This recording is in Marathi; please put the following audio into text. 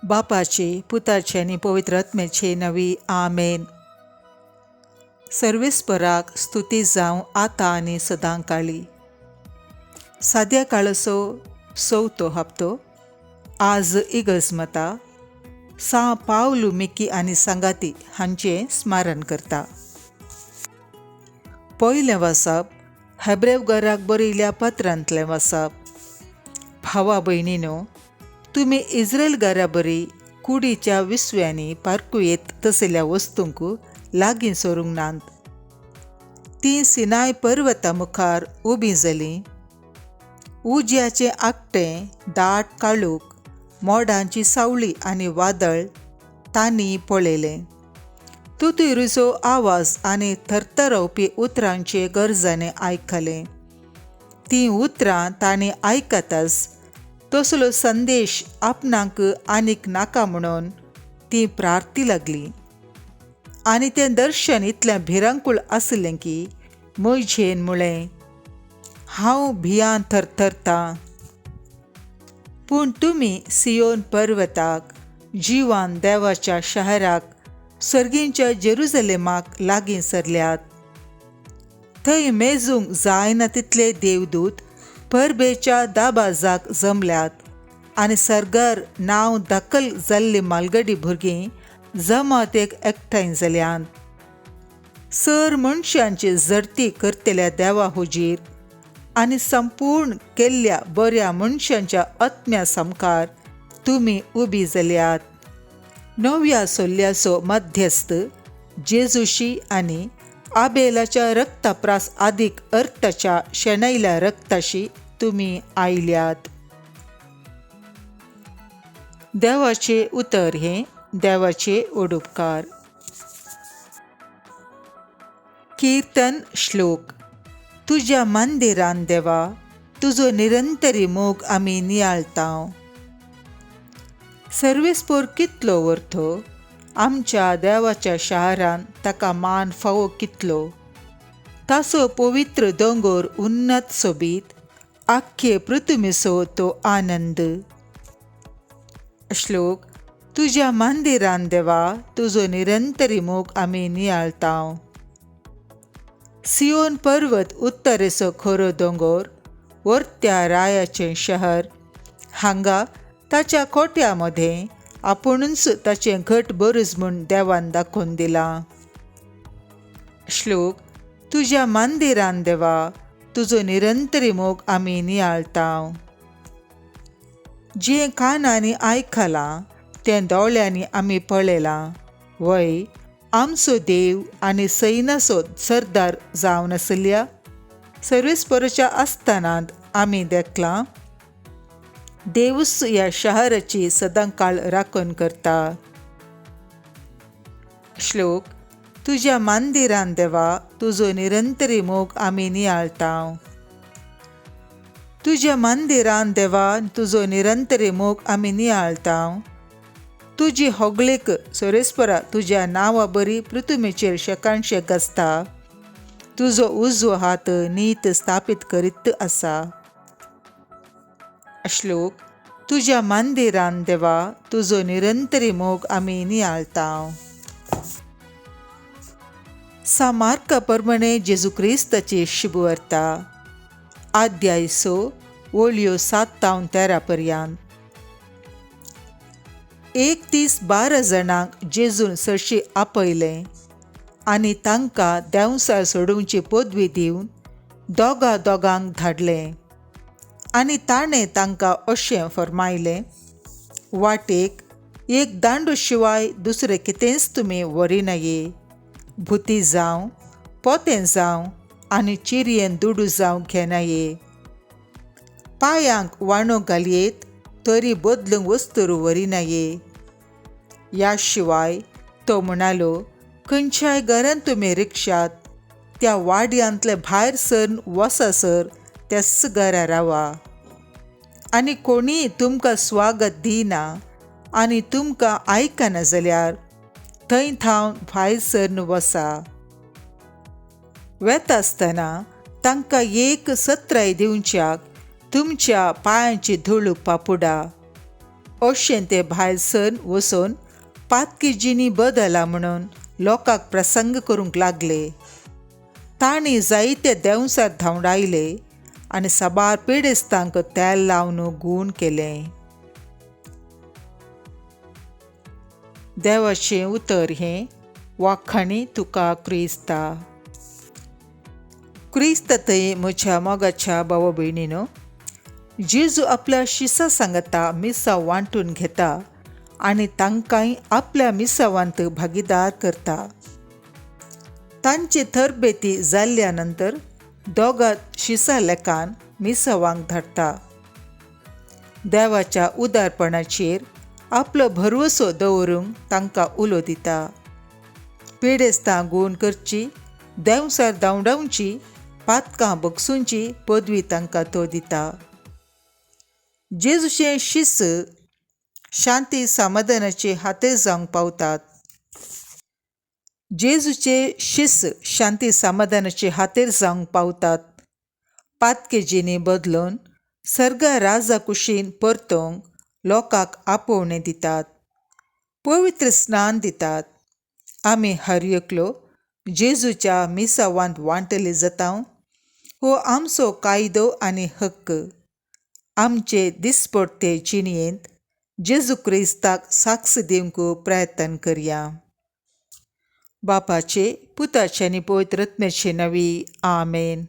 बापाचे, पुताचे आनी पवित्र आत्म्याचे नवी आमेन. सर्वेस्पराक स्तुती जावं आतां आनी सदां काळी. साद्या काळसो 6थो हप्तो. आज इगर्जमता सा पावलू मिकी आनी सांगाती हांचें स्मरण करता. पयलें वाचप हेब्रेव बरयल्ल्या पत्रांतलें वाचप. भावा भयणीनो, तुमी इस्रायल बरी कुडीच्या विसव्यांनी पारकुयेत तसल्या वस्तूंक लागीं सरूंक नात. तीं सिनाय पर्वता मुखार उबीं जालीं. उज्याचें आकटें दाट काळोख, मोडांची सावळी आनी वादळ तांणी पळयलें. तुतुयरूचो आवाज आनी थरथरवपी उतरांचे गरजणे आयकले. तीं उतरां तांणी आयकताच तसलो संदेश आपणाक आनीक नाका म्हणून तीं प्रार्थी लागलीं. आनी तें दर्शन इतलें भिरांकूळ आसलें की म्हजेन म्हळें, हांव भियान थरथरतां. पूण तुमी सियोन पर्वताक, जिवान देवाच्या शहराक, सर्गींच्या जेरुसलेमाक लागीं सरल्यात. थंय मेजूंक जायना तितले देवदूत परबेच्या दाबाजाक जमल्यात आनी सरगार नांव दाखल जाल्लीं मालगडी भुरगीं जमातेक एकठांय जाल्यांत. सर मनशांची जडती करतल्या देवा हुजीर आनी संपूर्ण केल्ल्या बऱ्या मनशांच्या आत्म्या समकार तुमी उबी जाल्यात. नव्या सोल्ल्याचो मध्यस्थ जेजूशी आनी आबेलाच्या रक्ताप्रास आदीक अर्थाच्या शेणयल्या रक्ताशी तुमी आयल्यात. देवाचे उतर हे देवाचे ओडुपकार. कीर्तन श्लोक. तुज्या मंदिरान देवा, तुजो निरंतरी मोग आमी नियाळतांव. सर्वेस्पोर कितलो वर्थो आमच्या देवाच्या शारान ताका मान फावो कितलो. ताचो पवित्र दोंगोर उन्नत सोबीत, आख्खे पृथ्वीचो तो आनंद. श्लोक. तुज्या मंदिरान देवा, तुजो निरंतरी मोग आमी नियाळतांव. सियोन पर्वत उत्तरेचो खरो दोंगोर, वर्त्या रायाचें शहर. हांगा ताच्या कोट्यामध्ये आपुणूच ताचें घट बरूज म्हूण देवान दाखोवन दिलां. श्लोक. तुज्या मंदिरान देवा, तुजो निरंतरी मोग आमी नियाळतांव. जें कानांनी आयकलां तें दोळ्यांनी आमी पळयलां, वय आमचो देव आनी सैन्याचो सरदार जावन आसल्या सर्वेस्पराच्या आस्थानांत आमी देखलां. देवूच ह्या शहराची सदांकाळ राखण करता. श्लोक. तुज्या मंदिरान देवा, तुजो निरंतरी मोग आमी नियाळतांव. तुज्या मंदिरान देवा, तुजो निरंतरी मोग आमी नियाळतांव. तुजी होगलेक सर्वेस्परा तुज्या नांवा बरी पृथ्वीचेर शेकाणशेक आसता. तुजो उजवो हात नीत स्थापीत करीत आसा. श्लोक. तुज्या मंदिरान देवा, तुजो निरंतरी मोग आमी नियाळतांव. सामार्का प्रमाणे जेजू क्रिस्ताची शुभवार्ता. अध्याय 6 वळ्यो 7-13 पर्यंत. एक दीस 12 जाणांक जेजून सरशी आपयलें आनी तांकां देंवचार सोडूंची पदवी दिवन दोगांक धाडलें. आनी ताणें तांकां अशें फर्मायलें, वाटेक एक दांडू शिवाय दुसरें कितेंच तुमी व्हरिनाये. भुती जावं, पोतें जावं आनी चिरयेन दुडू जावं घेनाये. पांयांक वाणो घालयेत तरी बदलूंक वस्तूर व्हरिनाये. ह्या शिवाय तो म्हणालो, खंयच्याय घरांत तुमी रिक्षात त्या वाड्यांतले भायर सरन वसासर त्याच घरा रावा. आनी कोणीय तुमकां स्वागत दिना आनी तुमकां आयकना जाल्यार थंय थांव भायर सरन वसा. वेता आसतना तांकां एक सत्राय दिवच्याक तुमच्या पांयांची धूळ पापुडा. अशें ते भायर सर वचून पातकी जिणी बदला म्हणून लोकांक प्रसंग करूंक लागले. तांणी जायते देंवसार धांवडायले आनी साबार पेडेस्तांक तेल लावन गूण केलें. देवाचें उतर हें वाखाणी तुका क्रिस्ता. क्रिस्त थंय म्हज्या मोगाच्या भाव भयणीनो, जेजू आपल्या शिसा सांगता मिसां वांटून घेता आनी तांकांय आपल्या मिसावांत भागीदार करता. तांचे तरबेती जाल्ल्या नंतर दोगां शिसा लेखान मिसावांक धाडटा. देवाच्या उदारपणाचेर आपलो भरवसो दवरूंक तांकां उलो दिता. पेडेस्तां गूण करची, देंवसार धांवडावची, पातकां बगसूंची पदवी तांकां तो दिता. जेजूचे शिस शांती समाधानाचे हातेर जावंक पावतात. जेजूचे शिस शांती समाधानाचे हातेर जावंक पावतात. पातके जिणी बदलून सर्गा राजा कुशीन परतोवंक लोकांक आपोवणें दितात. पवित्र स्नान दितात. आमी हरयकलो जेजूच्या मिसावांत वांटले जातां. हो आमचो कायदो आनी हक्क. आमचे दिसपडटे जिणयेंत जेजू क्रिस्ताक साक्ष दिवंक प्रयत्न करया. बापाचे, पुताचे आनी पवित्र आत्म्याचे नवी. आमेन.